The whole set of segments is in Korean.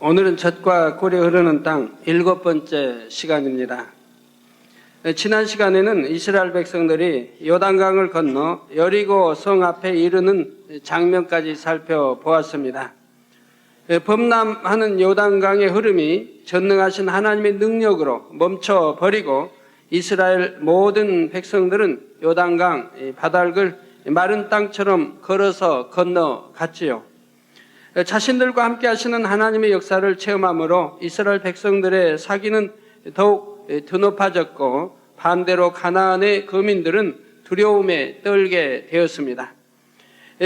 오늘은 젖과 꿀이 흐르는 땅 7번째 시간입니다. 지난 시간에는 이스라엘 백성들이 요단강을 건너 여리고 성 앞에 이르는 장면까지 살펴보았습니다. 범람하는 요단강의 흐름이 전능하신 하나님의 능력으로 멈춰버리고 이스라엘 모든 백성들은 요단강 바닥을 마른 땅처럼 걸어서 건너갔지요. 자신들과 함께 하시는 하나님의 역사를 체험함으로 이스라엘 백성들의 사기는 더욱 드높아졌고 반대로 가나안의 거민들은 두려움에 떨게 되었습니다.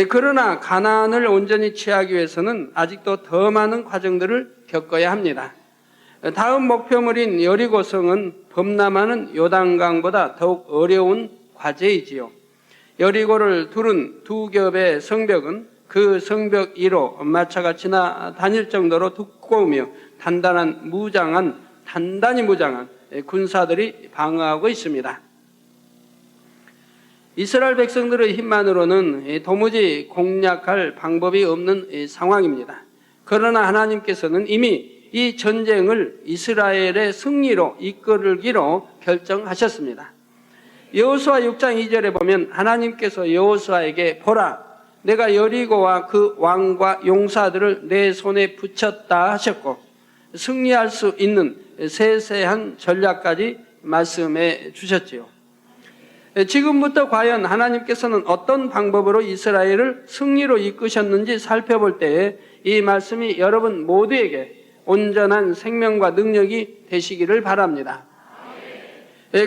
그러나 가나안을 온전히 취하기 위해서는 아직도 더 많은 과정들을 겪어야 합니다. 다음 목표물인 여리고성은 범람하는 요단강보다 더욱 어려운 과제이지요. 여리고를 두른 두 겹의 성벽은 그 성벽 위로 마차가 지나다닐 정도로 두꺼우며 단단히 무장한 군사들이 방어하고 있습니다. 이스라엘 백성들의 힘만으로는 도무지 공략할 방법이 없는 상황입니다. 그러나 하나님께서는 이미 이 전쟁을 이스라엘의 승리로 이끌기로 결정하셨습니다. 여호수아 6장 2절에 보면 하나님께서 여호수아에게 보라, 내가 여리고와 그 왕과 용사들을 내 손에 붙였다 하셨고 승리할 수 있는 세세한 전략까지 말씀해 주셨지요. 지금부터 과연 하나님께서는 어떤 방법으로 이스라엘을 승리로 이끄셨는지 살펴볼 때에 이 말씀이 여러분 모두에게 온전한 생명과 능력이 되시기를 바랍니다.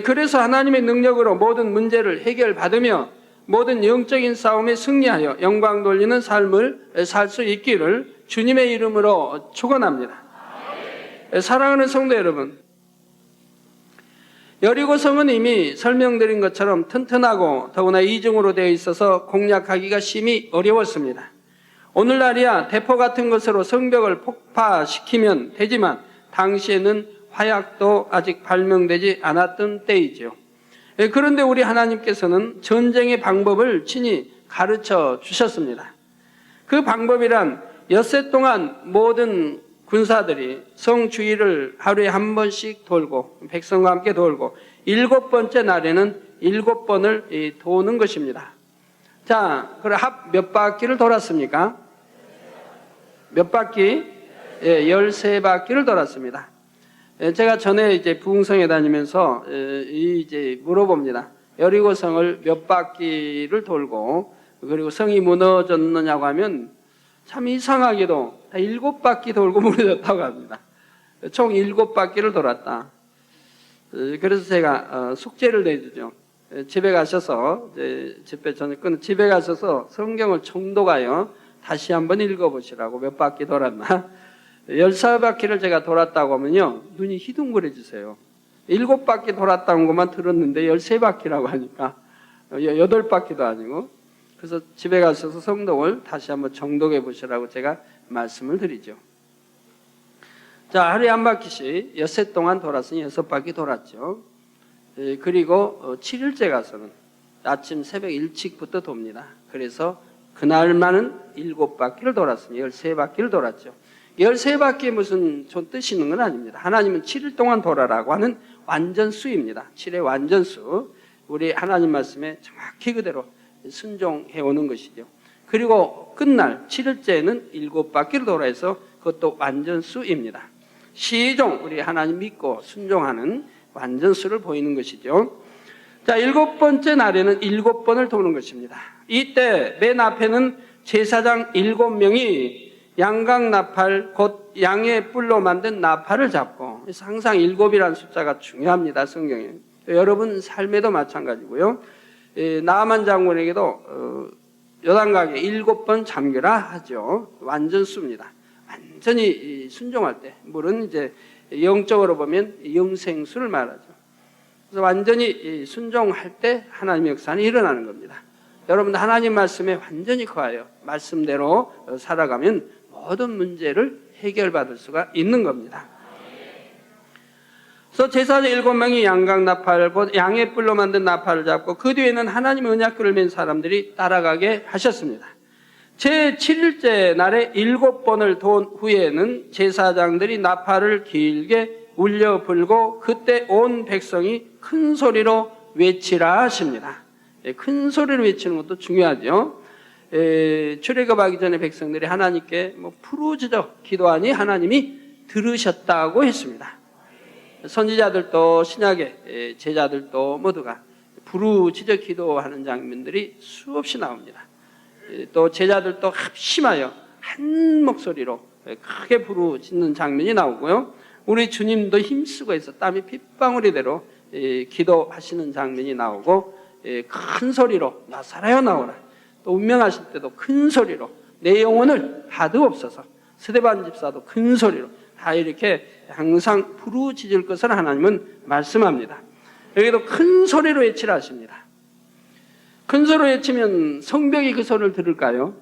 그래서 하나님의 능력으로 모든 문제를 해결받으며 모든 영적인 싸움에 승리하여 영광 돌리는 삶을 살 수 있기를 주님의 이름으로 축원합니다. 사랑하는 성도 여러분, 여리고성은 이미 설명드린 것처럼 튼튼하고 더구나 이중으로 되어 있어서 공략하기가 심히 어려웠습니다. 오늘날이야 대포 같은 것으로 성벽을 폭파시키면 되지만 당시에는 화약도 아직 발명되지 않았던 때이죠. 그런데 우리 하나님께서는 전쟁의 방법을 친히 가르쳐 주셨습니다. 그 방법이란 엿새 동안 모든 군사들이 성 주위를 하루에 한 번씩 돌고 백성과 함께 돌고 7번째 날에는 7번을 도는 것입니다. 자, 그럼 합 몇 바퀴를 돌았습니까? 몇 바퀴? 13바퀴를 돌았습니다. 제가 전에 이제 부흥성에 다니면서 이제 물어봅니다. 여리고성을 몇 바퀴를 돌고 그리고 성이 무너졌느냐고 하면 참 이상하게도 다 7바퀴 돌고 무너졌다고 합니다. 총 7바퀴를 돌았다. 그래서 제가 숙제를 내주죠. 집에 가셔서 집에 가셔서 성경을 정독하여 다시 한번 읽어보시라고. 몇 바퀴 돌았나? 14바퀴를 제가 돌았다고 하면요 눈이 희둥그레지세요. 7바퀴 돌았다는 것만 들었는데 13바퀴라고 하니까 8바퀴도 아니고. 그래서 집에 가셔서 성독을 다시 한번 정독해 보시라고 제가 말씀을 드리죠. 자, 하루에 한 바퀴씩 엿새 동안 돌았으니 6바퀴 돌았죠. 그리고 7일째 가서는 아침 새벽 일찍부터 돕니다. 그래서 그날만은 7바퀴를 돌았으니 13바퀴를 돌았죠. 13바퀴에 무슨 좀 뜻이 있는 건 아닙니다. 하나님은 7일 동안 돌아라고 하는 완전수입니다. 7의 완전수. 우리 하나님 말씀에 정확히 그대로 순종해 오는 것이죠. 그리고 끝날 7일째는 7바퀴를 돌아서 그것도 완전수입니다. 시종, 우리 하나님 믿고 순종하는 완전수를 보이는 것이죠. 자, 7번째 날에는 7번을 도는 것입니다. 이때 맨 앞에는 제사장 7명이 양각 나팔, 곧 양의 뿔로 만든 나팔을 잡고, 항상 7이라는 숫자가 중요합니다, 성경에. 여러분 삶에도 마찬가지고요. 나아만 장군에게도 요단강에 7번 잠겨라 하죠. 완전수입니다. 완전히 순종할 때, 물은 이제 영적으로 보면 영생수를 말하죠. 그래서 완전히 순종할 때 하나님의 역사는 일어나는 겁니다. 여러분 하나님 말씀에 완전히 거하여 말씀대로 살아가면 모든 문제를 해결받을 수가 있는 겁니다. 그래서 제사장 7명이 양각 나팔, 곧 양의 뿔로 만든 나팔을 잡고 그 뒤에는 하나님의 언약궤를 맨 사람들이 따라가게 하셨습니다. 제7일째 날에 7번을 돈 후에는 제사장들이 나팔을 길게 울려 불고 그때 온 백성이 큰 소리로 외치라 하십니다. 큰 소리로 외치는 것도 중요하죠. 출애굽하기 전에 백성들이 하나님께 부르짖어 기도하니 하나님이 들으셨다고 했습니다. 선지자들도 신약의 제자들도 모두가 부르짖어 기도하는 장면들이 수없이 나옵니다. 또 제자들도 합심하여 한 목소리로 크게 부르짖는 장면이 나오고요. 우리 주님도 힘쓰고 해서 땀이 핏방울이대로 기도하시는 장면이 나오고 큰 소리로 나사라여 나오라. 또 운명하실 때도 큰 소리로 내 영혼을 받으옵소서. 스데반 집사도 큰 소리로 다 이렇게 항상 부르짖을 것을 하나님은 말씀합니다. 여기도 큰 소리로 외치라 하십니다. 큰 소리로 외치면 성벽이 그 소리를 들을까요?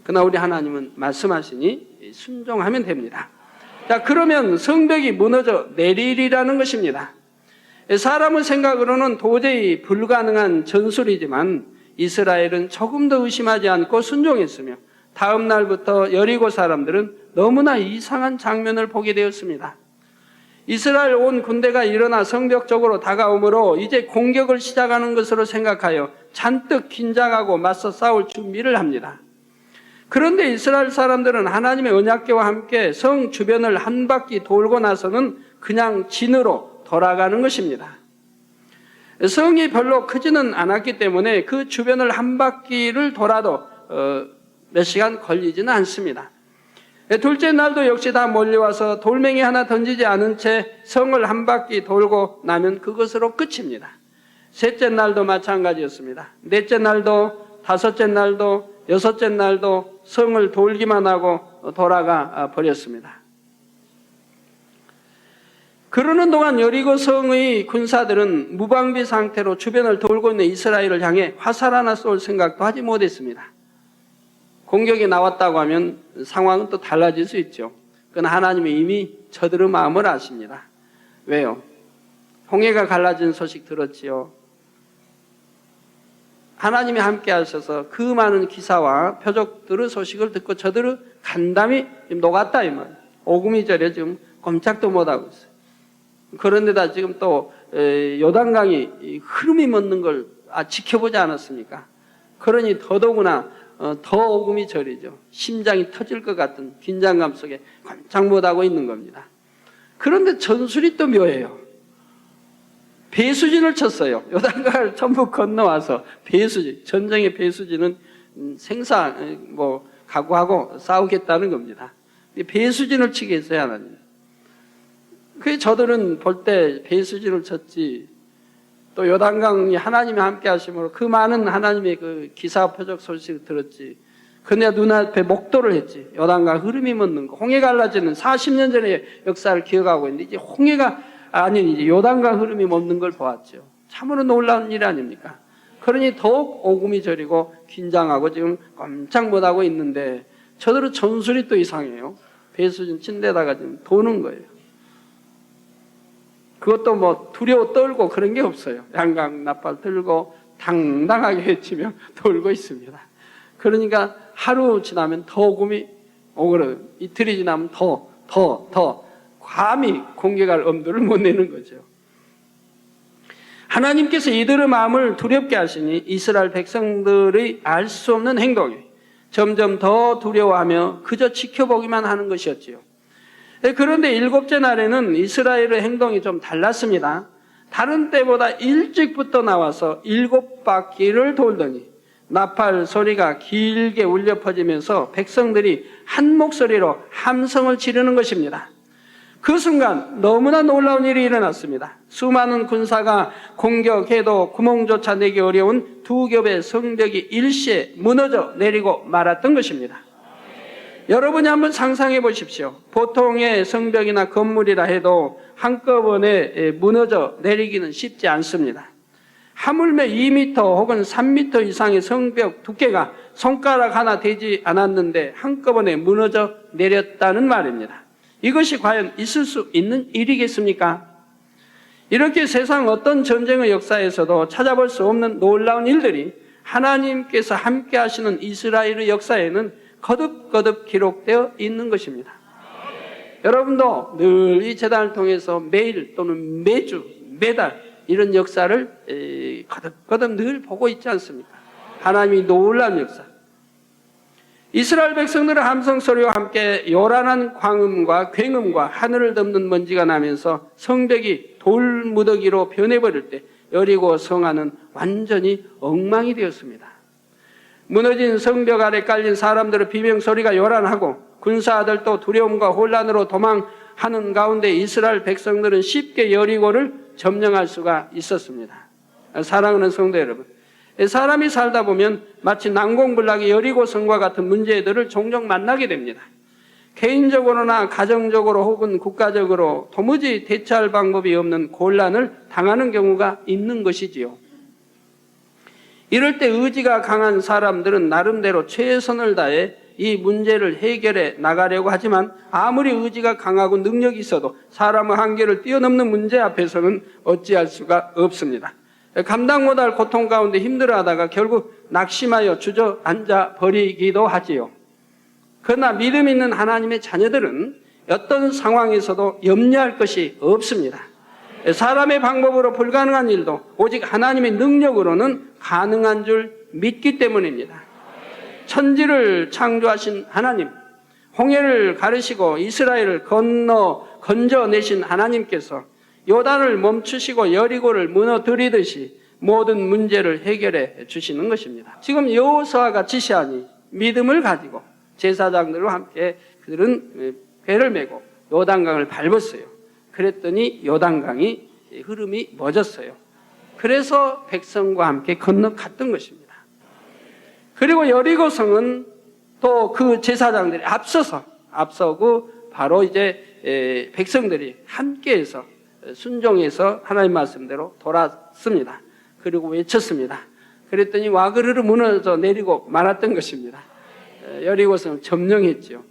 그러나 우리 하나님은 말씀하시니 순종하면 됩니다. 자, 그러면 성벽이 무너져 내리리라는 것입니다. 사람의 생각으로는 도저히 불가능한 전술이지만 이스라엘은 조금 더 의심하지 않고 순종했으며 다음 날부터 여리고 사람들은 너무나 이상한 장면을 보게 되었습니다. 이스라엘 온 군대가 일어나 성벽 쪽으로 다가오므로 이제 공격을 시작하는 것으로 생각하여 잔뜩 긴장하고 맞서 싸울 준비를 합니다. 그런데 이스라엘 사람들은 하나님의 언약궤와 함께 성 주변을 한 바퀴 돌고 나서는 그냥 진으로 돌아가는 것입니다. 성이 별로 크지는 않았기 때문에 그 주변을 한 바퀴를 돌아도 몇 시간 걸리지는 않습니다. 둘째 날도 역시 다 몰려와서 돌멩이 하나 던지지 않은 채 성을 한 바퀴 돌고 나면 그것으로 끝입니다. 셋째 날도 마찬가지였습니다. 넷째 날도, 다섯째 날도, 여섯째 날도 성을 돌기만 하고 돌아가 버렸습니다. 그러는 동안 여리고 성의 군사들은 무방비 상태로 주변을 돌고 있는 이스라엘을 향해 화살 하나 쏠 생각도 하지 못했습니다. 공격이 나왔다고 하면 상황은 또 달라질 수 있죠. 그러나 하나님이 이미 저들의 마음을 아십니다. 왜요? 홍해가 갈라진 소식 들었지요. 하나님이 함께 하셔서 그 많은 기사와 표적들의 소식을 듣고 저들의 간담이 녹았다 이 말. 오금이 저려 지금 꼼짝도 못하고 있어요. 그런데다 지금 또 요단강이 흐름이 멎는 걸 지켜보지 않았습니까? 그러니 더더구나 더 오금이 저리죠. 심장이 터질 것 같은 긴장감 속에 꼼짝 못하고 있는 겁니다. 그런데 전술이 또 묘해요. 배수진을 쳤어요. 요단강을 전부 건너와서 배수진, 전쟁의 배수진은 각오하고 싸우겠다는 겁니다. 배수진을 치게 했어요, 하나님. 그게 저들은 볼 때 배수진을 쳤지, 또 요단강이 하나님이 함께 하심으로 그 많은 하나님의 그 기사 표적 소식을 들었지. 근데 눈앞에 목도를 했지. 요단강 흐름이 멎는 거. 홍해 갈라지는 40년 전의 역사를 기억하고 있는데 이제 홍해가 아닌 이제 요단강 흐름이 멎는 걸 보았죠. 참으로 놀라운 일 아닙니까? 그러니 더욱 오금이 저리고 긴장하고 지금 꼼짝 못하고 있는데 저들은 전술이 또 이상해요. 배수진 친 데다가 지금 도는 거예요. 그것도 두려워 떨고 그런 게 없어요. 양강 나팔 들고 당당하게 외치며 돌고 있습니다. 그러니까 하루 지나면 더 오금이 오그러요. 이틀이 지나면 더 감히 공격할 엄두를 못 내는 거죠. 하나님께서 이들의 마음을 두렵게 하시니 이스라엘 백성들의 알 수 없는 행동이 점점 더 두려워하며 그저 지켜보기만 하는 것이었지요. 그런데 일곱째 날에는 이스라엘의 행동이 좀 달랐습니다. 다른 때보다 일찍부터 나와서 7바퀴를 돌더니 나팔 소리가 길게 울려 퍼지면서 백성들이 한 목소리로 함성을 지르는 것입니다. 그 순간 너무나 놀라운 일이 일어났습니다. 수많은 군사가 공격해도 구멍조차 내기 어려운 두 겹의 성벽이 일시에 무너져 내리고 말았던 것입니다. 여러분이 한번 상상해 보십시오. 보통의 성벽이나 건물이라 해도 한꺼번에 무너져 내리기는 쉽지 않습니다. 하물며 2m 혹은 3m 이상의 성벽 두께가 손가락 하나 되지 않았는데 한꺼번에 무너져 내렸다는 말입니다. 이것이 과연 있을 수 있는 일이겠습니까? 이렇게 세상 어떤 전쟁의 역사에서도 찾아볼 수 없는 놀라운 일들이 하나님께서 함께 하시는 이스라엘의 역사에는 거듭거듭 기록되어 있는 것입니다. 여러분도 늘 이 재단을 통해서 매일 또는 매주, 매달 이런 역사를 거듭거듭 늘 보고 있지 않습니까? 하나님이 놀라운 역사. 이스라엘 백성들의 함성 소리와 함께 요란한 광음과 굉음과 하늘을 덮는 먼지가 나면서 성벽이 돌무더기로 변해버릴 때 여리고 성안은 완전히 엉망이 되었습니다. 무너진 성벽 아래 깔린 사람들의 비명소리가 요란하고 군사들도 두려움과 혼란으로 도망하는 가운데 이스라엘 백성들은 쉽게 여리고를 점령할 수가 있었습니다. 사랑하는 성도 여러분, 사람이 살다 보면 마치 난공불락의 여리고성과 같은 문제들을 종종 만나게 됩니다. 개인적으로나 가정적으로 혹은 국가적으로 도무지 대처할 방법이 없는 곤란을 당하는 경우가 있는 것이지요. 이럴 때 의지가 강한 사람들은 나름대로 최선을 다해 이 문제를 해결해 나가려고 하지만 아무리 의지가 강하고 능력이 있어도 사람의 한계를 뛰어넘는 문제 앞에서는 어찌할 수가 없습니다. 감당 못할 고통 가운데 힘들어하다가 결국 낙심하여 주저앉아 버리기도 하지요. 그러나 믿음 있는 하나님의 자녀들은 어떤 상황에서도 염려할 것이 없습니다. 사람의 방법으로 불가능한 일도 오직 하나님의 능력으로는 가능한 줄 믿기 때문입니다. 천지를 창조하신 하나님, 홍해를 가르시고 이스라엘을 건져내신 하나님께서 요단을 멈추시고 여리고를 무너뜨리듯이 모든 문제를 해결해 주시는 것입니다. 지금 여호수아가 지시하니 믿음을 가지고 제사장들과 함께 그들은 배를 메고 요단강을 밟았어요. 그랬더니 요단강이 흐름이 멎었어요. 그래서 백성과 함께 건너갔던 것입니다. 그리고 여리고성은 또 그 제사장들이 앞서고 바로 이제 백성들이 함께해서 순종해서 하나님 말씀대로 돌았습니다. 그리고 외쳤습니다. 그랬더니 와그르르 무너져 내리고 말았던 것입니다. 여리고성을 점령했죠.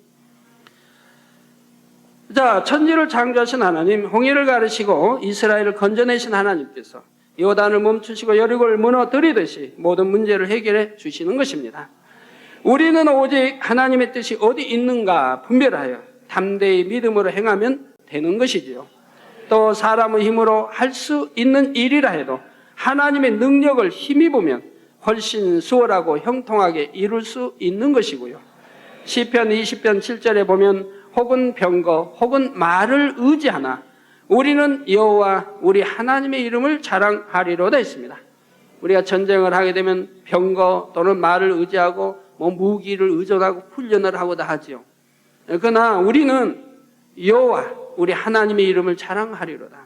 자, 천지를 창조하신 하나님, 홍해를 가르시고 이스라엘을 건져내신 하나님께서 요단을 멈추시고 여리고를 무너뜨리듯이 모든 문제를 해결해 주시는 것입니다. 우리는 오직 하나님의 뜻이 어디 있는가 분별하여 담대히 믿음으로 행하면 되는 것이지요. 또 사람의 힘으로 할 수 있는 일이라 해도 하나님의 능력을 힘입으면 훨씬 수월하고 형통하게 이룰 수 있는 것이고요. 시편 20편 7절에 보면 혹은 병거 혹은 말을 의지하나 우리는 여호와 우리 하나님의 이름을 자랑하리로다 했습니다. 우리가 전쟁을 하게 되면 병거 또는 말을 의지하고 무기를 의존하고 훈련을 하고 다 하지요. 그러나 우리는 여호와 우리 하나님의 이름을 자랑하리로다.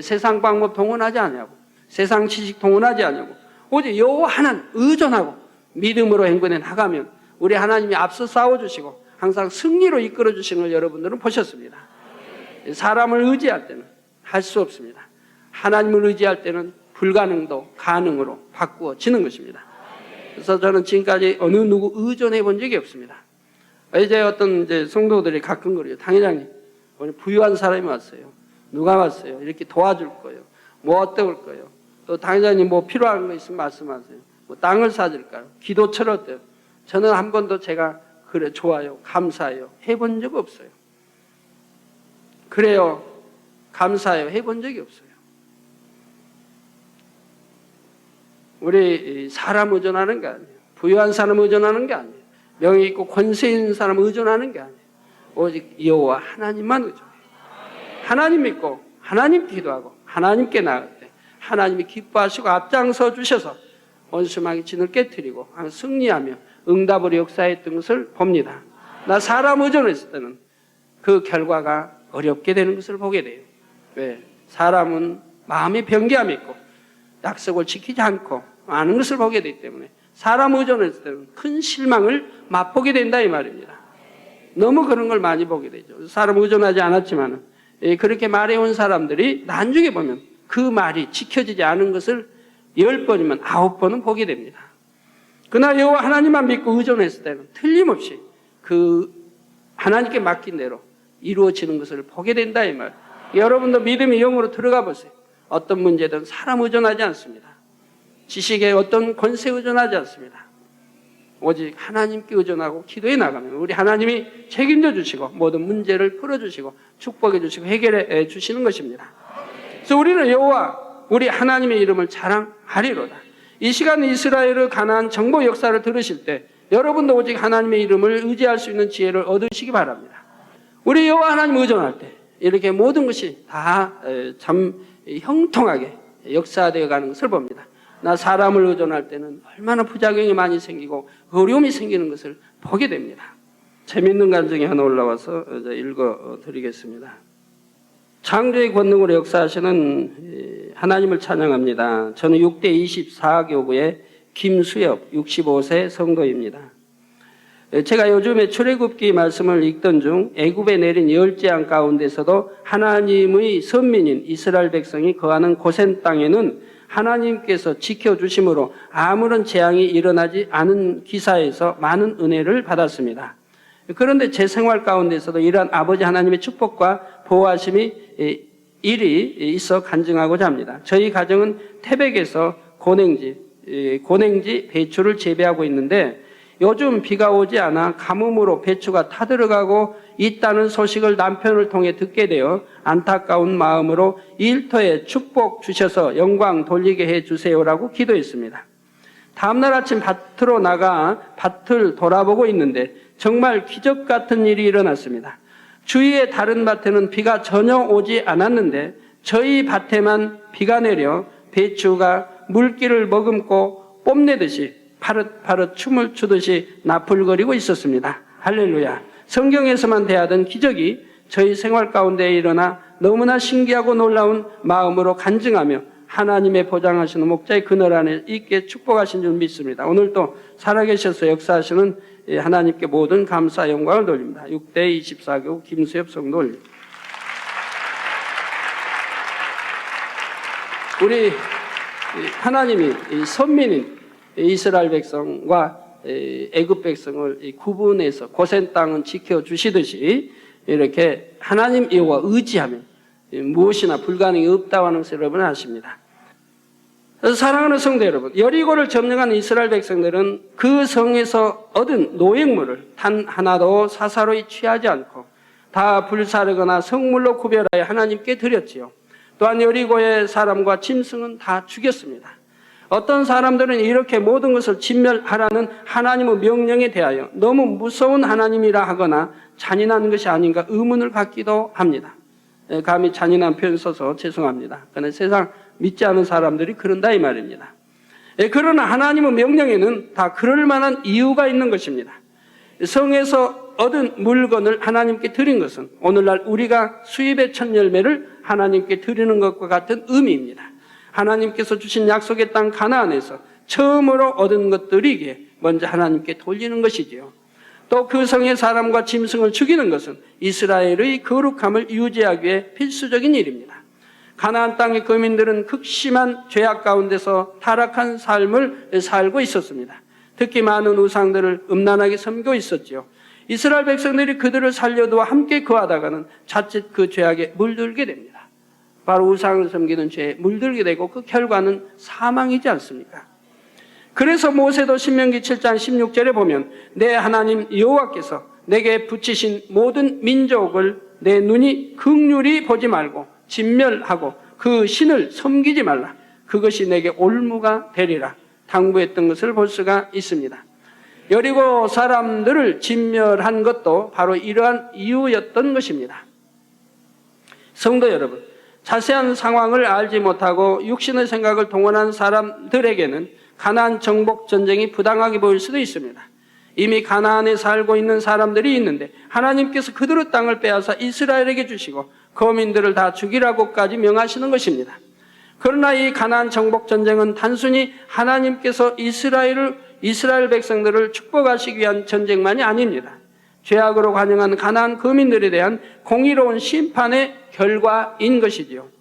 세상 방법 동원하지 않냐고, 세상 지식 동원하지 않냐고, 오직 여호와 하나님 의존하고 믿음으로 행군해 나가면 우리 하나님이 앞서 싸워주시고 항상 승리로 이끌어 주시는 걸 여러분들은 보셨습니다. 사람을 의지할 때는 할 수 없습니다. 하나님을 의지할 때는 불가능도 가능으로 바꾸어지는 것입니다. 그래서 저는 지금까지 어느 누구 의존해 본 적이 없습니다. 이제 어떤 성도들이 가끔 그래요. 당회장님, 오늘 부유한 사람이 왔어요. 누가 왔어요? 이렇게 도와줄 거예요. 뭐 어떨 거예요? 또 당회장님 뭐 필요한 거 있으면 말씀하세요. 뭐 땅을 사줄까요? 기도처럼 어때요? 저는 한 번도 제가 그래 좋아요, 감사해요 해본 적 없어요. 그래요, 감사해요 해본 적이 없어요. 우리 사람 의존하는 게 아니에요. 부유한 사람 의존하는 게 아니에요. 명예 있고 권세 있는 사람 의존하는 게 아니에요. 오직 여호와 하나님만 의존해요. 하나님 믿고 하나님 기도하고 하나님께 나갈 때 하나님이 기뻐하시고 앞장서 주셔서 원수마귀 진을 깨뜨리고 승리하며 응답으로 역사했던 것을 봅니다. 나 사람 의존했을 때는 그 결과가 어렵게 되는 것을 보게 돼요. 왜? 사람은 마음에 변개함이 있고 약속을 지키지 않고 많은 것을 보게 되기 때문에 사람 의존했을 때는 큰 실망을 맛보게 된다 이 말입니다. 너무 그런 걸 많이 보게 되죠. 사람 의존하지 않았지만 그렇게 말해온 사람들이 나중에 보면 그 말이 지켜지지 않은 것을 10번이면 9번은 보게 됩니다. 그러나 여호와 하나님만 믿고 의존했을 때는 틀림없이 그 하나님께 맡긴 대로 이루어지는 것을 보게 된다 이 말. 여러분도 믿음의 영으로 들어가 보세요. 어떤 문제든 사람 의존하지 않습니다. 지식에 어떤 권세에 의존하지 않습니다. 오직 하나님께 의존하고 기도해 나가면 우리 하나님이 책임져 주시고 모든 문제를 풀어주시고 축복해 주시고 해결해 주시는 것입니다. 그래서 우리는 여호와 우리 하나님의 이름을 자랑하리로다. 이 시간 이스라엘의 가나안 정복 역사를 들으실 때 여러분도 오직 하나님의 이름을 의지할 수 있는 지혜를 얻으시기 바랍니다. 우리 여호와 하나님 의존할 때 이렇게 모든 것이 다 참 형통하게 역사되어 가는 것을 봅니다. 나 사람을 의존할 때는 얼마나 부작용이 많이 생기고 어려움이 생기는 것을 보게 됩니다. 재미있는 감정이 하나 올라와서 읽어드리겠습니다. 창조의 권능으로 역사하시는 하나님을 찬양합니다. 저는 6대 24교구의 김수엽 65세 성도입니다. 제가 요즘에 출애굽기 말씀을 읽던 중 애굽에 내린 열재앙 가운데서도 하나님의 선민인 이스라엘 백성이 거하는 고센 땅에는 하나님께서 지켜주심으로 아무런 재앙이 일어나지 않은 기사에서 많은 은혜를 받았습니다. 그런데 제 생활 가운데서도 이러한 아버지 하나님의 축복과 보호하심이 일이 있어 간증하고자 합니다. 저희 가정은 태백에서 고냉지 배추를 재배하고 있는데 요즘 비가 오지 않아 가뭄으로 배추가 타들어가고 있다는 소식을 남편을 통해 듣게 되어 안타까운 마음으로 일터에 축복 주셔서 영광 돌리게 해주세요라고 기도했습니다. 다음날 아침 밭으로 나가 밭을 돌아보고 있는데 정말 기적 같은 일이 일어났습니다. 주위의 다른 밭에는 비가 전혀 오지 않았는데 저희 밭에만 비가 내려 배추가 물기를 머금고 뽐내듯이 파릇파릇 춤을 추듯이 나풀거리고 있었습니다. 할렐루야. 성경에서만 대하던 기적이 저희 생활 가운데 일어나 너무나 신기하고 놀라운 마음으로 간증하며 하나님의 보장하시는 목자의 그늘 안에 있게 축복하신 줄 믿습니다. 오늘도 살아계셔서 역사하시는 하나님께 모든 감사 영광을 돌립니다. 6대 24교구 김수엽 성도 올립니다. 우리 하나님이 선민인 이스라엘 백성과 애굽 백성을 구분해서 고센 땅은 지켜주시듯이 이렇게 하나님 여호와 의지하면 무엇이나 불가능이 없다고 하는 것을 여러분 아십니다. 그래서 사랑하는 성도 여러분, 여리고를 점령한 이스라엘 백성들은 그 성에서 얻은 노획물을 단 하나도 사사로이 취하지 않고 다 불사르거나 성물로 구별하여 하나님께 드렸지요. 또한 여리고의 사람과 짐승은 다 죽였습니다. 어떤 사람들은 이렇게 모든 것을 진멸하라는 하나님의 명령에 대하여 너무 무서운 하나님이라 하거나 잔인한 것이 아닌가 의문을 갖기도 합니다. 감히 잔인한 표현 써서 죄송합니다. 그러나 세상 믿지 않은 사람들이 그런다 이 말입니다. 그러나 하나님의 명령에는 다 그럴 만한 이유가 있는 것입니다. 성에서 얻은 물건을 하나님께 드린 것은 오늘날 우리가 수입의 첫 열매를 하나님께 드리는 것과 같은 의미입니다. 하나님께서 주신 약속의 땅 가나안에서 처음으로 얻은 것들이기에 먼저 하나님께 돌리는 것이지요. 또 그 성의 사람과 짐승을 죽이는 것은 이스라엘의 거룩함을 유지하기 위해 필수적인 일입니다. 가나안 땅의 거민들은 극심한 죄악 가운데서 타락한 삶을 살고 있었습니다. 특히 많은 우상들을 음란하게 섬기고 있었지요. 이스라엘 백성들이 그들을 살려두어 함께 거하다가는 자칫 그 죄악에 물들게 됩니다. 바로 우상을 섬기는 죄에 물들게 되고 그 결과는 사망이지 않습니까? 그래서 모세도 신명기 7장 16절에 보면 내 하나님 여호와께서 내게 붙이신 모든 민족을 내 눈이 긍휼히 보지 말고 진멸하고 그 신을 섬기지 말라. 그것이 내게 올무가 되리라. 당부했던 것을 볼 수가 있습니다. 여리고 사람들을 진멸한 것도 바로 이러한 이유였던 것입니다. 성도 여러분, 자세한 상황을 알지 못하고 육신의 생각을 동원한 사람들에게는 가나안 정복 전쟁이 부당하게 보일 수도 있습니다. 이미 가나안에 살고 있는 사람들이 있는데 하나님께서 그들의 땅을 빼앗아 이스라엘에게 주시고 거민들을 다 죽이라고까지 명하시는 것입니다. 그러나 이 가나안 정복 전쟁은 단순히 하나님께서 이스라엘 백성들을 축복하시기 위한 전쟁만이 아닙니다. 죄악으로 관영한 가나안 거민들에 대한 공의로운 심판의 결과인 것이지요.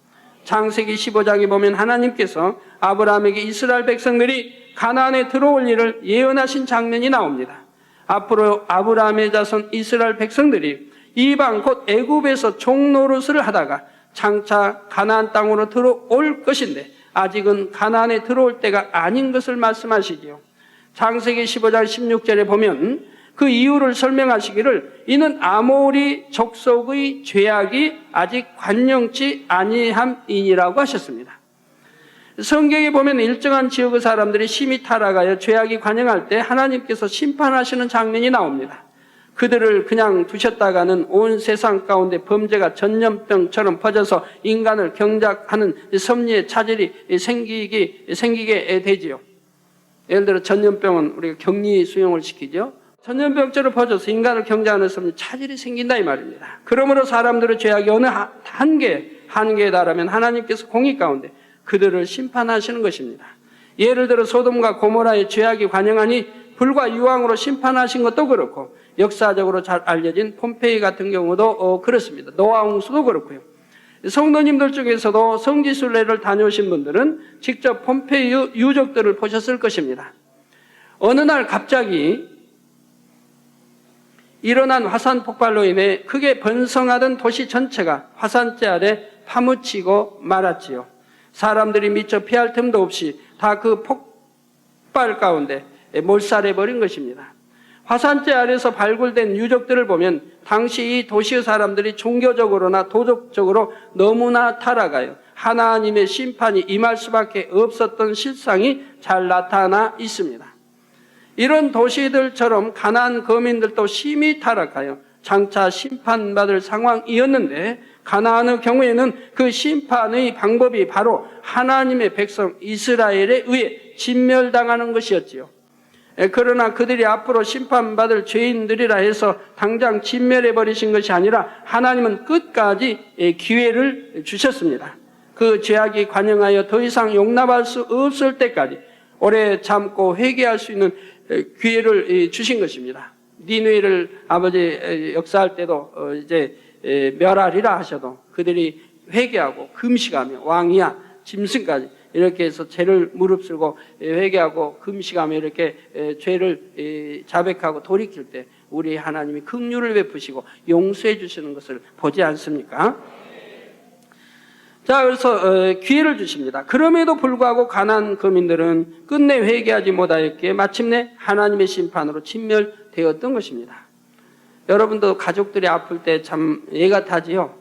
창세기 15장에 보면 하나님께서 아브라함에게 이스라엘 백성들이 가나안에 들어올 일을 예언하신 장면이 나옵니다. 앞으로 아브라함의 자손 이스라엘 백성들이 이방 곧 애굽에서 종노릇을 하다가 장차 가나안 땅으로 들어올 것인데 아직은 가나안에 들어올 때가 아닌 것을 말씀하시지요. 창세기 15장 16절에 보면 그 이유를 설명하시기를 이는 아모리 족속의 죄악이 아직 관영치 아니함이니라고 하셨습니다. 성경에 보면 일정한 지역의 사람들이 심히 타락하여 죄악이 관영할 때 하나님께서 심판하시는 장면이 나옵니다. 그들을 그냥 두셨다가는 온 세상 가운데 범죄가 전염병처럼 퍼져서 인간을 경작하는 섭리의 차질이 생기게 되지요. 예를 들어 전염병은 우리가 격리 수용을 시키죠. 전염병처럼 퍼져서 인간을 경작하는 섭리 차질이 생긴다 이 말입니다. 그러므로 사람들의 죄악이 어느 한계에 달하면 하나님께서 공의 가운데 그들을 심판하시는 것입니다. 예를 들어 소돔과 고모라의 죄악이 관영하니 불과 유황으로 심판하신 것도 그렇고 역사적으로 잘 알려진 폼페이 같은 경우도 그렇습니다. 노아 홍수도 그렇고요. 성도님들 중에서도 성지순례를 다녀오신 분들은 직접 폼페이 유적들을 보셨을 것입니다. 어느 날 갑자기 일어난 화산 폭발로 인해 크게 번성하던 도시 전체가 화산재 아래 파묻히고 말았지요. 사람들이 미처 피할 틈도 없이 다 그 폭발 가운데 몰살해버린 것입니다. 화산재 아래서 발굴된 유적들을 보면 당시 이 도시의 사람들이 종교적으로나 도덕적으로 너무나 타락하여 하나님의 심판이 임할 수밖에 없었던 실상이 잘 나타나 있습니다. 이런 도시들처럼 가나안 거민들도 심히 타락하여 장차 심판받을 상황이었는데 가나안의 경우에는 그 심판의 방법이 바로 하나님의 백성 이스라엘에 의해 진멸당하는 것이었지요. 그러나 그들이 앞으로 심판받을 죄인들이라 해서 당장 진멸해버리신 것이 아니라 하나님은 끝까지 기회를 주셨습니다. 그 죄악이 관영하여 더 이상 용납할 수 없을 때까지 오래 참고 회개할 수 있는 기회를 주신 것입니다. 니느웨를 아버지 역사할 때도 이제 멸하리라 하셔도 그들이 회개하고 금식하며 왕이야 짐승까지 이렇게 해서 죄를 무릅쓰고 회개하고 금식하며 이렇게 죄를 자백하고 돌이킬 때 우리 하나님이 긍휼을 베푸시고 용서해 주시는 것을 보지 않습니까? 자, 그래서 기회를 주십니다. 그럼에도 불구하고 가나안 거민들은 끝내 회개하지 못하였기에 마침내 하나님의 심판으로 진멸되었던 것입니다. 여러분도 가족들이 아플 때 참 예가 타지요.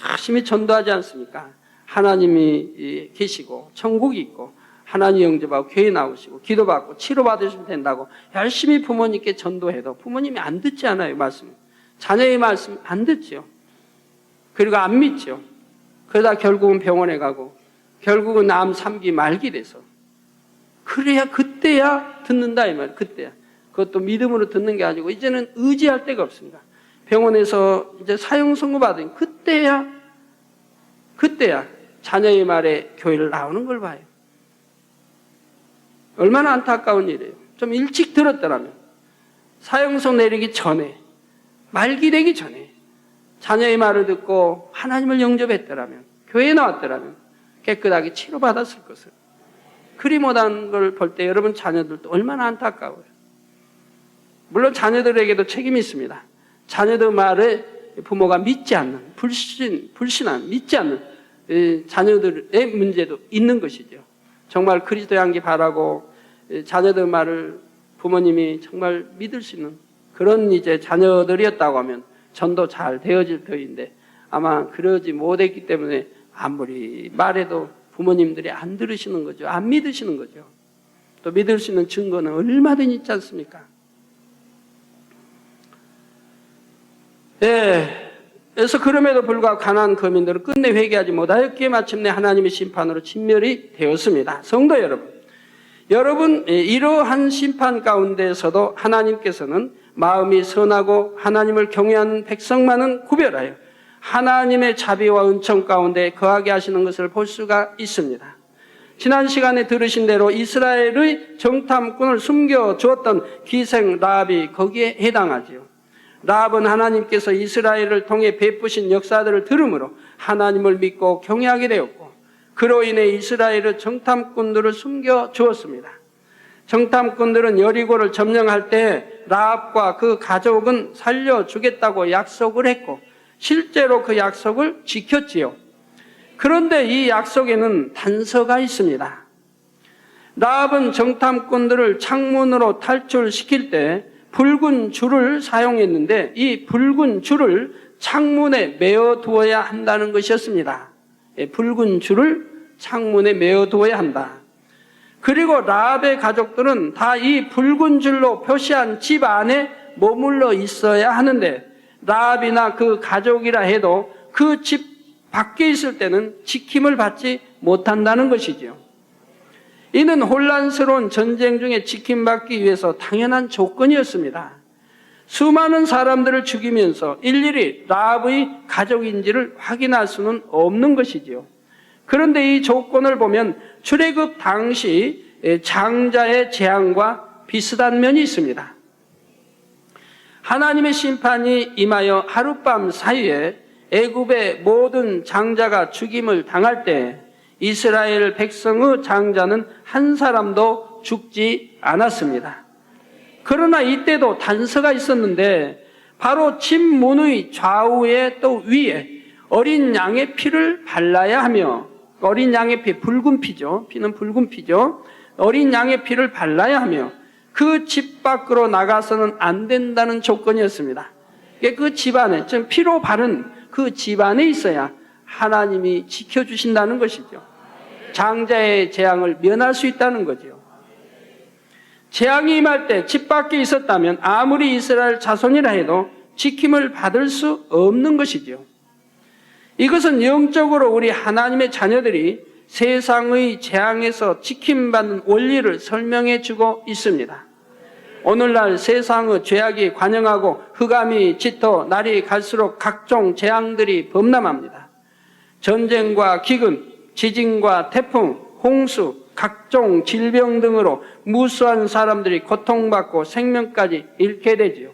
열심히 전도하지 않습니까? 하나님이 계시고 천국이 있고 하나님 영접하고 교회 나오시고 기도받고 치료받으시면 된다고 열심히 부모님께 전도해도 부모님이 안 듣지 않아요. 말씀. 자녀의 말씀 안 듣죠. 그리고 안 믿죠. 그러다 결국은 병원에 가고 결국은 암 3기 말기 돼서 그래야 그때야 듣는다 이 말이에요. 그때야. 그것도 믿음으로 듣는 게 아니고 이제는 의지할 데가 없습니다. 병원에서 이제 사형 선고 받으니 그때야 자녀의 말에 교회를 나오는 걸 봐요. 얼마나 안타까운 일이에요. 좀 일찍 들었더라면 사형선 내리기 전에 말기 되기 전에 자녀의 말을 듣고 하나님을 영접했더라면 교회에 나왔더라면 깨끗하게 치료받았을 것을. 그리 못한 걸 볼 때 여러분 자녀들도 얼마나 안타까워요. 물론 자녀들에게도 책임이 있습니다. 자녀들 말에 부모가 믿지 않는 불신한 믿지 않는 자녀들의 문제도 있는 것이죠. 정말 그리스도의 향기 바라고 자녀들 말을 부모님이 정말 믿을 수 있는 그런 이제 자녀들이었다고 하면 전도 잘 되어질 터인데 아마 그러지 못했기 때문에 아무리 말해도 부모님들이 안 들으시는 거죠. 안 믿으시는 거죠. 또 믿을 수 있는 증거는 얼마든지 있지 않습니까? 그래서 그럼에도 불구하고 가나안 거민들은 끝내 회개하지 못하였기에 마침내 하나님의 심판으로 진멸이 되었습니다. 성도 여러분, 이러한 심판 가운데서도 하나님께서는 마음이 선하고 하나님을 경외하는 백성만은 구별하여 하나님의 자비와 은총 가운데 거하게 하시는 것을 볼 수가 있습니다. 지난 시간에 들으신 대로 이스라엘의 정탐꾼을 숨겨주었던 기생 라합이 거기에 해당하지요. 라합은 하나님께서 이스라엘을 통해 베푸신 역사들을 들음으로 하나님을 믿고 경외하게 되었고 그로 인해 이스라엘의 정탐꾼들을 숨겨주었습니다. 정탐꾼들은 여리고를 점령할 때 라합과 그 가족은 살려주겠다고 약속을 했고 실제로 그 약속을 지켰지요. 그런데 이 약속에는 단서가 있습니다. 라합은 정탐꾼들을 창문으로 탈출시킬 때 붉은 줄을 사용했는데 이 붉은 줄을 창문에 메어 두어야 한다는 것이었습니다. 붉은 줄을 창문에 메어 두어야 한다. 그리고 라합의 가족들은 다 이 붉은 줄로 표시한 집 안에 머물러 있어야 하는데 라합이나 그 가족이라 해도 그 집 밖에 있을 때는 지킴을 받지 못한다는 것이지요. 이는 혼란스러운 전쟁 중에 지킴받기 위해서 당연한 조건이었습니다. 수많은 사람들을 죽이면서 일일이 라합의 가족인지를 확인할 수는 없는 것이지요. 그런데 이 조건을 보면 출애굽 당시 장자의 재앙과 비슷한 면이 있습니다. 하나님의 심판이 임하여 하룻밤 사이에 애굽의 모든 장자가 죽임을 당할 때 이스라엘 백성의 장자는 한 사람도 죽지 않았습니다. 그러나 이때도 단서가 있었는데 바로 집 문의 좌우에 또 위에 어린 양의 피를 발라야 하며, 어린 양의 피, 붉은 피죠. 피는 붉은 피죠. 어린 양의 피를 발라야 하며 그 집 밖으로 나가서는 안 된다는 조건이었습니다. 그 집안에, 좀 피로 바른 그 집안에 있어야 하나님이 지켜주신다는 것이죠. 장자의 재앙을 면할 수 있다는 거죠. 재앙이 임할 때 집 밖에 있었다면 아무리 이스라엘 자손이라 해도 지킴을 받을 수 없는 것이죠. 이것은 영적으로 우리 하나님의 자녀들이 세상의 재앙에서 지킴받는 원리를 설명해 주고 있습니다. 오늘날 세상의 죄악이 관영하고 흑암이 짙어 날이 갈수록 각종 재앙들이 범람합니다. 전쟁과 기근, 지진과 태풍, 홍수, 각종 질병 등으로 무수한 사람들이 고통받고 생명까지 잃게 되지요.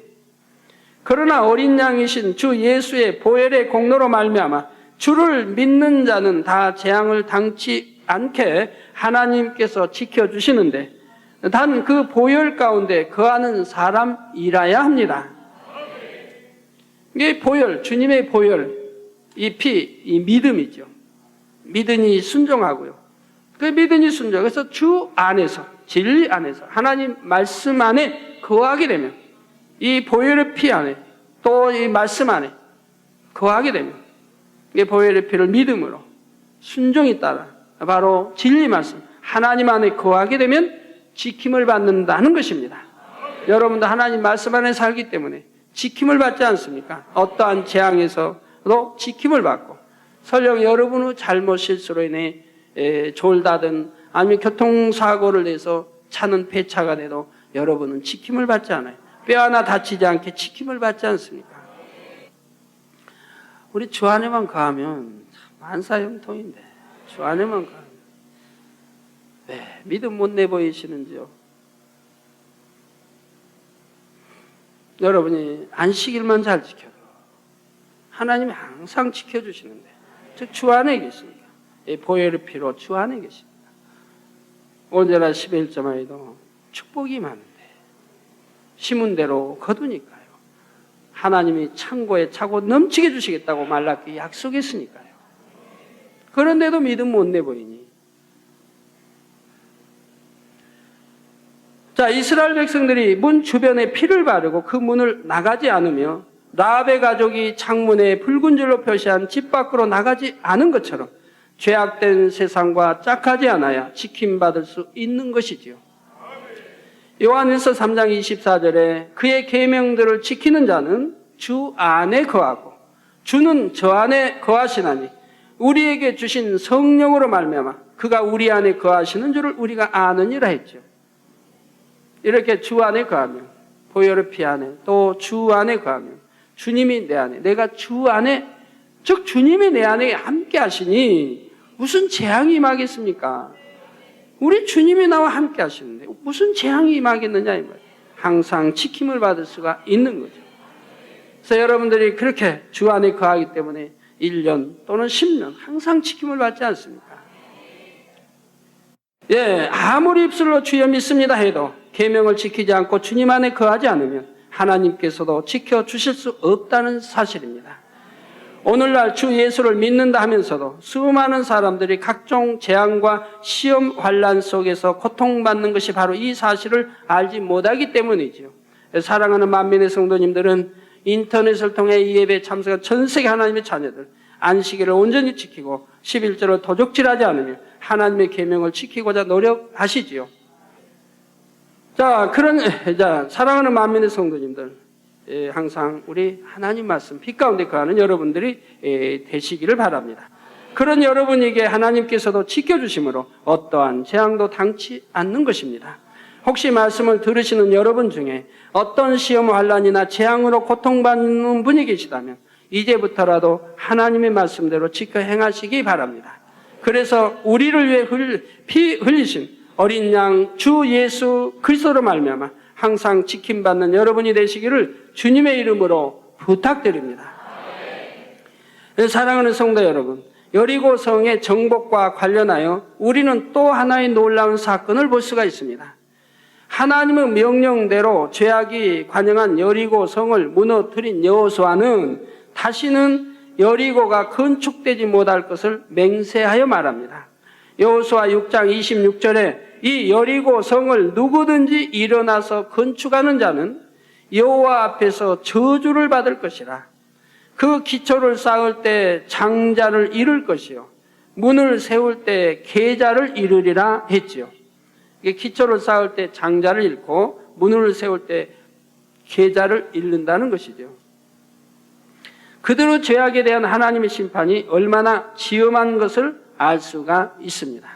그러나 어린 양이신 주 예수의 보혈의 공로로 말미암아 주를 믿는 자는 다 재앙을 당치 않게 하나님께서 지켜주시는데 단 그 보혈 가운데 거하는 사람이라야 합니다. 이게 보혈, 주님의 보혈, 이 피, 이 믿음이죠. 믿으니 순종하고요. 그 믿으니 순종. 그래서 주 안에서, 진리 안에서, 하나님 말씀 안에 거하게 되면 이 보혈의 피 안에 또 이 말씀 안에 거하게 되면 이 보혈의 피를 믿음으로 순종이 따라 바로 진리 말씀, 하나님 안에 거하게 되면 지킴을 받는다는 것입니다. 여러분도 하나님 말씀 안에 살기 때문에 지킴을 받지 않습니까? 어떠한 재앙에서도 지킴을 받고 설령 여러분의 잘못 실수로 인해 졸다든 아니면 교통사고를 내서 차는 폐차가 돼도 여러분은 지킴을 받지 않아요. 뼈 하나 다치지 않게 지킴을 받지 않습니까? 우리 주 안에만 가면 만사형통인데 주 안에만 가면 왜 믿음 못 내보이시는지요? 여러분이 안식일만 잘 지켜도 하나님이 항상 지켜주시는데 즉 주 안에 계십니다. 이 보혈의 피로 주 안에 계십니다. 언제나 11조마에도 축복이 많은데 심은 대로 거두니까요. 하나님이 창고에 차고 넘치게 주시겠다고 말라기 약속했으니까요. 그런데도 믿음 못 내보이니. 자, 이스라엘 백성들이 문 주변에 피를 바르고 그 문을 나가지 않으며 라합의 가족이 창문에 붉은 줄로 표시한 집 밖으로 나가지 않은 것처럼 죄악된 세상과 짝하지 않아야 지킴받을 수 있는 것이지요. 요한일서 3장 24절에 그의 계명들을 지키는 자는 주 안에 거하고 주는 저 안에 거하시나니 우리에게 주신 성령으로 말미암아 그가 우리 안에 거하시는 줄을 우리가 아느니라 했죠. 이렇게 주 안에 거하면 보혈의 피 안에 또 주 안에 거하면 주님이 내 안에, 내가 주 안에, 즉 주님이 내 안에 함께 하시니 무슨 재앙이 임하겠습니까? 우리 주님이 나와 함께 하시는데 무슨 재앙이 임하겠느냐 이 말이에요. 항상 지킴을 받을 수가 있는 거죠. 그래서 여러분들이 그렇게 주 안에 거하기 때문에 1년 또는 10년 항상 지킴을 받지 않습니까? 예, 아무리 입술로 주여 믿습니다 해도 계명을 지키지 않고 주님 안에 거하지 않으면 하나님께서도 지켜주실 수 없다는 사실입니다. 오늘날 주 예수를 믿는다 하면서도 수많은 사람들이 각종 재앙과 시험 환난 속에서 고통받는 것이 바로 이 사실을 알지 못하기 때문이지요. 사랑하는 만민의 성도님들은 인터넷을 통해 이 예배에 참석한 전 세계 하나님의 자녀들, 안식일을 온전히 지키고 11조를 도적질하지 않으며 하나님의 계명을 지키고자 노력하시지요. 자, 사랑하는 만민의 성도님들, 항상 우리 하나님 말씀 빛 가운데 거하는 여러분들이 되시기를 바랍니다. 그런 여러분에게 하나님께서도 지켜주심으로 어떠한 재앙도 당치 않는 것입니다. 혹시 말씀을 들으시는 여러분 중에 어떤 시험 환난이나 재앙으로 고통받는 분이 계시다면 이제부터라도 하나님의 말씀대로 지켜 행하시기 바랍니다. 그래서 우리를 위해 피 흘리신 어린 양 주 예수 그리스도로 말미암아 항상 지킴받는 여러분이 되시기를 주님의 이름으로 부탁드립니다. 사랑하는 성도 여러분, 여리고성의 정복과 관련하여 우리는 또 하나의 놀라운 사건을 볼 수가 있습니다. 하나님의 명령대로 죄악이 관영한 여리고성을 무너뜨린 여호수아는 다시는 여리고가 건축되지 못할 것을 맹세하여 말합니다. 여호수아 6장 26절에 이 여리고성을 누구든지 일어나서 건축하는 자는 여호와 앞에서 저주를 받을 것이라. 그 기초를 쌓을 때 장자를 이룰 것이요 문을 세울 때 계자를 이루리라 했지요. 기초를 쌓을 때 장자를 잃고 문을 세울 때 계자를 잃는다는 것이죠. 그대로 죄악에 대한 하나님의 심판이 얼마나 지엄한 것을 알 수가 있습니다.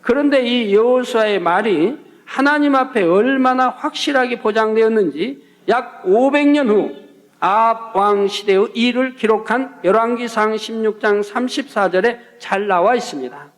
그런데 이 여호수아의 말이 하나님 앞에 얼마나 확실하게 보장되었는지 약 500년 후 아합 왕 시대의 일을 기록한 열왕기상 16장 34절에 잘 나와 있습니다.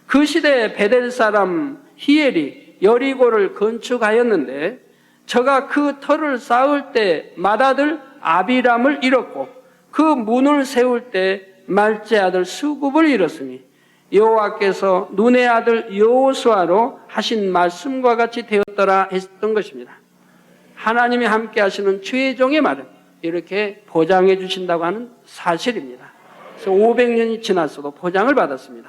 그 시대에 베델 사람 히엘이 여리고를 건축하였는데 저가 그 터를 쌓을 때 맏아들 아비람을 잃었고 그 문을 세울 때 말제 아들 수굽을 잃었으니 여호와께서 눈의 아들 여호수아로 하신 말씀과 같이 되었더라 했던 것입니다. 하나님이 함께 하시는 주의 종의 말은 이렇게 보장해 주신다고 하는 사실입니다. 그래서 500년이 지났어도 보장을 받았습니다.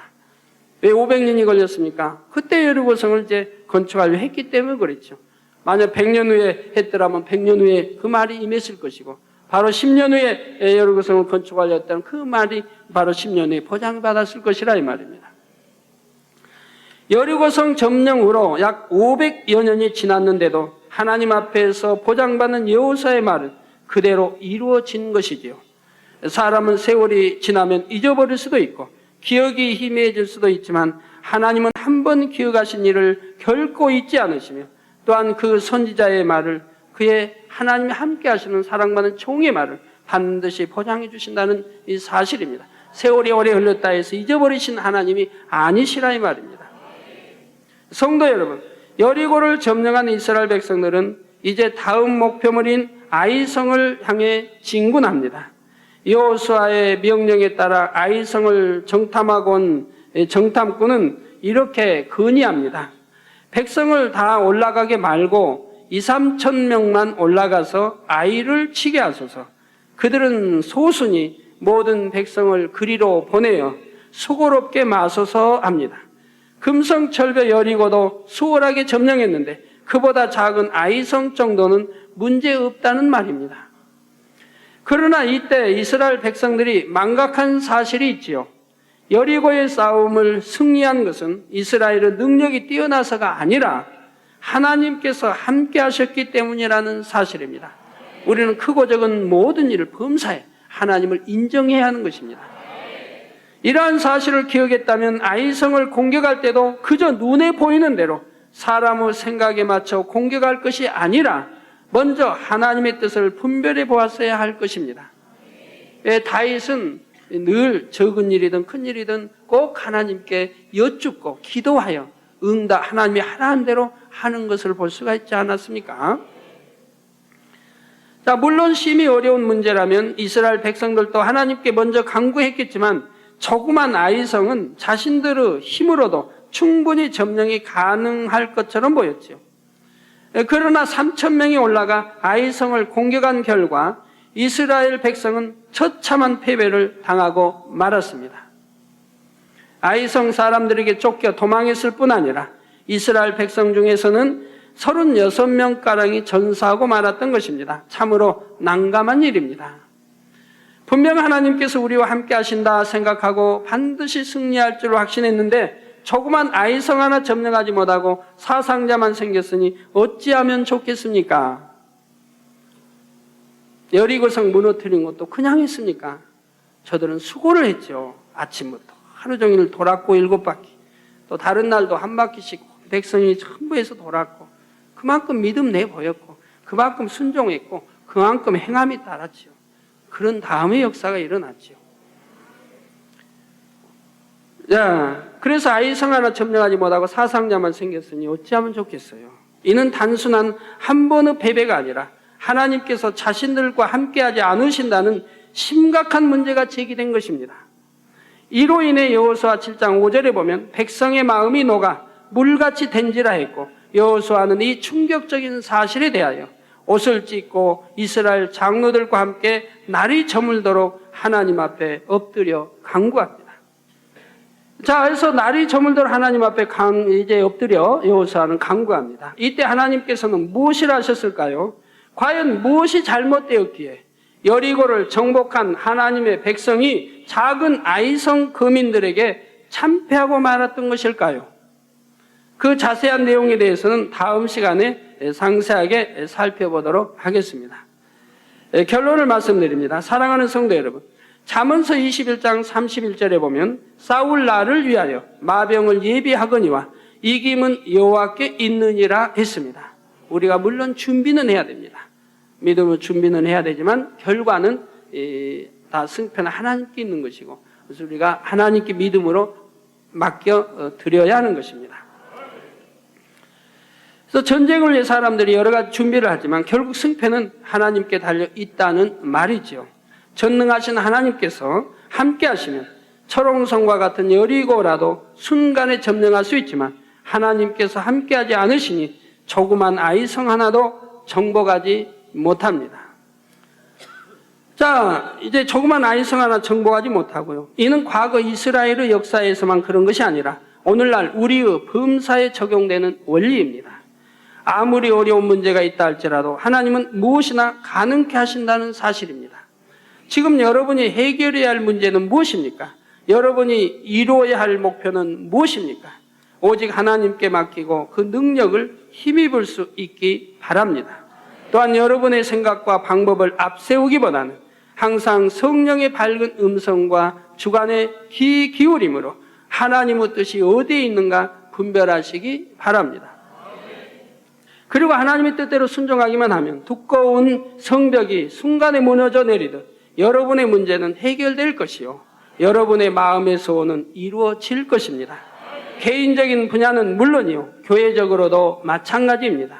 왜 500년이 걸렸습니까? 그때 여리고성을 이제 건축하려 했기 때문에 그랬죠. 만약 100년 후에 했더라면 100년 후에 그 말이 임했을 것이고 바로 10년 후에 여리고성을 건축하려 했다면 그 말이 바로 10년 후에 보장받았을 것이라 이 말입니다. 여리고성 점령 후로 약 500여 년이 지났는데도 하나님 앞에서 보장받는 여호수아의 말은 그대로 이루어진 것이지요. 사람은 세월이 지나면 잊어버릴 수도 있고 기억이 희미해질 수도 있지만 하나님은 한 번 기억하신 일을 결코 잊지 않으시며 또한 그 선지자의 말을 그의 하나님이 함께 하시는 사랑받는 종의 말을 반드시 보장해 주신다는 이 사실입니다. 세월이 오래 흘렀다 해서 잊어버리신 하나님이 아니시라 이 말입니다. 성도 여러분, 여리고를 점령한 이스라엘 백성들은 이제 다음 목표물인 아이성을 향해 진군합니다. 여호수아의 명령에 따라 아이성을 정탐하고 온 정탐꾼은 이렇게 건의합니다. 백성을 다 올라가게 말고 2-3천 명만 올라가서 아이를 치게 하소서. 그들은 소순이 모든 백성을 그리로 보내어 수고롭게 마소서 합니다. 금성철벽 여리고도 수월하게 점령했는데 그보다 작은 아이성 정도는 문제없다는 말입니다. 그러나 이때 이스라엘 백성들이 망각한 사실이 있지요. 여리고의 싸움을 승리한 것은 이스라엘의 능력이 뛰어나서가 아니라 하나님께서 함께 하셨기 때문이라는 사실입니다. 우리는 크고 작은 모든 일을 범사에 하나님을 인정해야 하는 것입니다. 이러한 사실을 기억했다면 아이성을 공격할 때도 그저 눈에 보이는 대로 사람의 생각에 맞춰 공격할 것이 아니라 먼저 하나님의 뜻을 분별해 보았어야 할 것입니다. 다윗은 늘 적은 일이든 큰 일이든 꼭 하나님께 여쭙고 기도하여 응답 하나님이 하라는 대로 하는 것을 볼 수가 있지 않았습니까? 자, 물론 심히 어려운 문제라면 이스라엘 백성들도 하나님께 먼저 간구했겠지만 조그만 아이성은 자신들의 힘으로도 충분히 점령이 가능할 것처럼 보였죠. 그러나 3,000명이 올라가 아이성을 공격한 결과 이스라엘 백성은 처참한 패배를 당하고 말았습니다. 아이성 사람들에게 쫓겨 도망했을 뿐 아니라 이스라엘 백성 중에서는 36명가량이 전사하고 말았던 것입니다. 참으로 난감한 일입니다. 분명 하나님께서 우리와 함께 하신다 생각하고 반드시 승리할 줄 확신했는데 조그만 아이성 하나 점령하지 못하고 사상자만 생겼으니 어찌하면 좋겠습니까? 여리고성 무너뜨린 것도 그냥 했습니까? 저들은 수고를 했죠. 아침부터 하루 종일 돌았고 7바퀴, 또 다른 날도 한 바퀴씩 백성이 전부 해서 돌았고, 그만큼 믿음 내보였고, 그만큼 순종했고, 그만큼 행함이 따랐죠. 그런 다음의 역사가 일어났죠. 자, 그래서 아이성 하나 점령하지 못하고 사상자만 생겼으니 어찌하면 좋겠어요. 이는 단순한 한 번의 패배가 아니라 하나님께서 자신들과 함께하지 않으신다는 심각한 문제가 제기된 것입니다. 이로 인해 여호수아 7장 5절에 보면 백성의 마음이 녹아 물같이 된지라 했고, 여호수아는 이 충격적인 사실에 대하여 옷을 찢고 이스라엘 장로들과 함께 날이 저물도록 하나님 앞에 엎드려 간구합니다. 자, 그래서 날이 저물도록 하나님 앞에 이제 엎드려 여호수아는 간구합니다. 이때 하나님께서는 무엇을 하셨을까요? 과연 무엇이 잘못되었기에 여리고를 정복한 하나님의 백성이 작은 아이성 거민들에게 참패하고 말았던 것일까요? 그 자세한 내용에 대해서는 다음 시간에 상세하게 살펴보도록 하겠습니다. 결론을 말씀드립니다. 사랑하는 성도 여러분, 잠언서 21장 31절에 보면 싸울 날을 위하여 마병을 예비하거니와 이김은 여호와께 있느니라 했습니다. 우리가 물론 준비는 해야 됩니다. 믿음으로 준비는 해야 되지만 결과는 다 승패는 하나님께 있는 것이고, 그래서 우리가 하나님께 믿음으로 맡겨 드려야 하는 것입니다. 그래서 전쟁을 위해 사람들이 여러 가지 준비를 하지만 결국 승패는 하나님께 달려 있다는 말이죠. 전능하신 하나님께서 함께 하시면 철옹성과 같은 여리고라도 순간에 점령할 수 있지만, 하나님께서 함께하지 않으시니 조그만 아이성 하나도 정복하지 못합니다. 자, 이제 조그만 아이성 하나 정복하지 못하고요. 이는 과거 이스라엘의 역사에서만 그런 것이 아니라 오늘날 우리의 범사에 적용되는 원리입니다. 아무리 어려운 문제가 있다 할지라도 하나님은 무엇이나 가능케 하신다는 사실입니다. 지금 여러분이 해결해야 할 문제는 무엇입니까? 여러분이 이루어야 할 목표는 무엇입니까? 오직 하나님께 맡기고 그 능력을 힘입을 수 있기 바랍니다. 또한 여러분의 생각과 방법을 앞세우기보다는 항상 성령의 밝은 음성과 주관의 귀 기울임으로 하나님의 뜻이 어디에 있는가 분별하시기 바랍니다. 그리고 하나님의 뜻대로 순종하기만 하면 두꺼운 성벽이 순간에 무너져 내리듯 여러분의 문제는 해결될 것이요, 여러분의 마음의 소원은 이루어질 것입니다. 개인적인 분야는 물론이요, 교회적으로도 마찬가지입니다.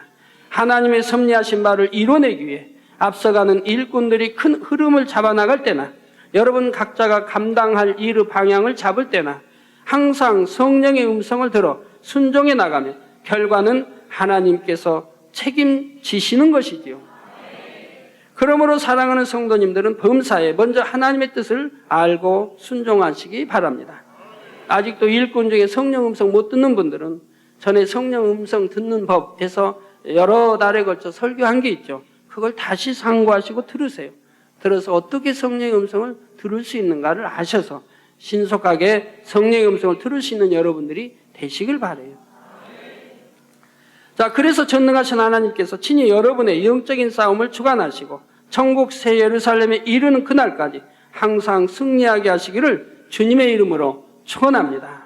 하나님의 섭리하신 바를 이뤄내기 위해 앞서가는 일꾼들이 큰 흐름을 잡아나갈 때나, 여러분 각자가 감당할 일의 방향을 잡을 때나 항상 성령의 음성을 들어 순종해 나가면 결과는 하나님께서 책임지시는 것이지요. 그러므로 사랑하는 성도님들은 범사에 먼저 하나님의 뜻을 알고 순종하시기 바랍니다. 아직도 일꾼 중에 성령 음성 못 듣는 분들은 전에 성령 음성 듣는 법에서 여러 달에 걸쳐 설교한 게 있죠. 그걸 다시 상고하시고 들으세요. 들어서 어떻게 성령의 음성을 들을 수 있는가를 아셔서 신속하게 성령의 음성을 들을 수 있는 여러분들이 되시길 바라요. 자, 그래서 전능하신 하나님께서 친히 여러분의 영적인 싸움을 주관하시고 천국 새 예루살렘에 이르는 그날까지 항상 승리하게 하시기를 주님의 이름으로 축원합니다.